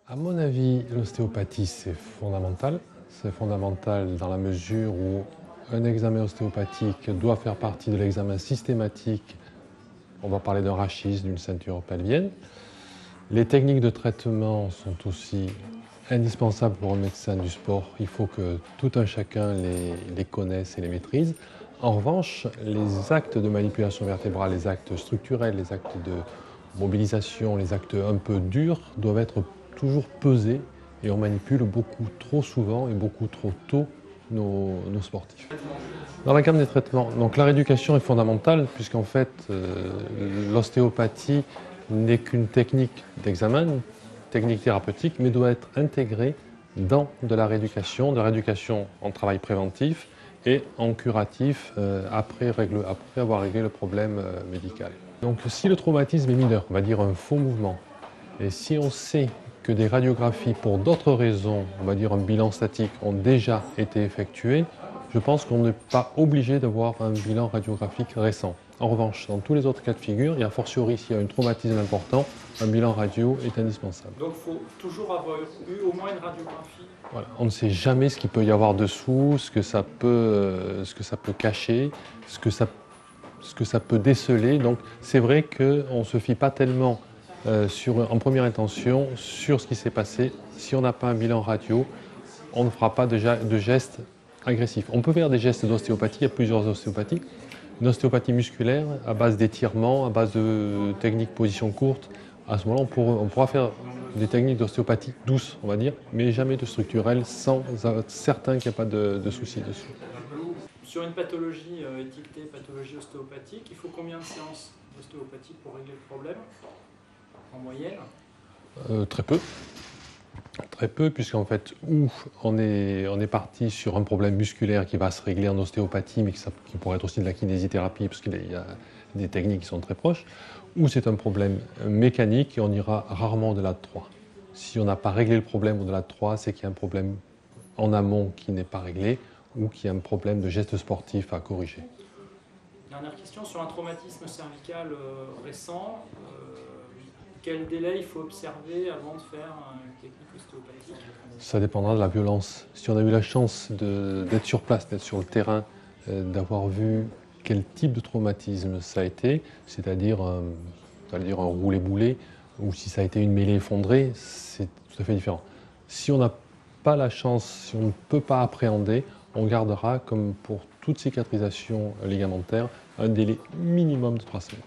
À mon avis, l'ostéopathie, c'est fondamental. C'est fondamental dans la mesure où un examen ostéopathique doit faire partie de l'examen systématique. On va parler d'un rachis, d'une ceinture pelvienne. Les techniques de traitement sont aussi indispensables pour un médecin du sport. Il faut que tout un chacun les connaisse et les maîtrise. En revanche, les actes de manipulation vertébrale, les actes structurels, les actes de mobilisation, les actes un peu durs doivent être toujours pesés et on manipule beaucoup trop souvent et beaucoup trop tôt nos sportifs. Dans la gamme des traitements, donc la rééducation est fondamentale puisqu'en fait l'ostéopathie n'est qu'une technique d'examen, une technique thérapeutique, mais doit être intégrée dans de la rééducation en travail préventif et en curatif après avoir réglé le problème médical. Donc si le traumatisme est mineur, on va dire un faux mouvement, et si on sait que des radiographies pour d'autres raisons, on va dire un bilan statique, ont déjà été effectuées, je pense qu'on n'est pas obligé d'avoir un bilan radiographique récent. En revanche, dans tous les autres cas de figure, et a fortiori s'il y a un traumatisme important, un bilan radio est indispensable. Donc il faut toujours avoir eu au moins une radiographie. Voilà. On ne sait jamais ce qu'il peut y avoir dessous, ce que ça peut cacher, ce que ça peut déceler. Donc c'est vrai qu'on ne se fie pas tellement en première intention sur ce qui s'est passé. Si on n'a pas un bilan radio, on ne fera pas de gestes agressifs. On peut faire des gestes d'ostéopathie, il y a plusieurs ostéopathies. Une ostéopathie musculaire à base d'étirement, à base de techniques position courte. À ce moment-là, on pourra faire des techniques d'ostéopathie douces, on va dire, mais jamais de structurelles, sans être certain qu'il n'y a pas de soucis dessus. Sur une pathologie étiquetée pathologie ostéopathique, il faut combien de séances d'ostéopathie pour régler le problème, en moyenne? Très peu. Très peu, puisqu'en fait, on est parti sur un problème musculaire qui va se régler en ostéopathie, mais qui pourrait être aussi de la kinésithérapie, parce qu'il y a des techniques qui sont très proches, ou c'est un problème mécanique et on ira rarement au-delà de 3. Si on n'a pas réglé le problème au-delà de 3, c'est qu'il y a un problème en amont qui n'est pas réglé, ou qu'il y a un problème de geste sportif à corriger. Dernière question, sur un traumatisme cervical récent, quel délai il faut observer avant de faire une technique ostéopathique? Ça dépendra de la violence. Si on a eu la chance d'être sur place, d'être sur le terrain, d'avoir vu quel type de traumatisme ça a été, c'est-à-dire un roulé-boulé, ou si ça a été une mêlée effondrée, c'est tout à fait différent. Si on n'a pas la chance, si on ne peut pas appréhender, on gardera, comme pour toute cicatrisation ligamentaire, un délai minimum de 3 semaines.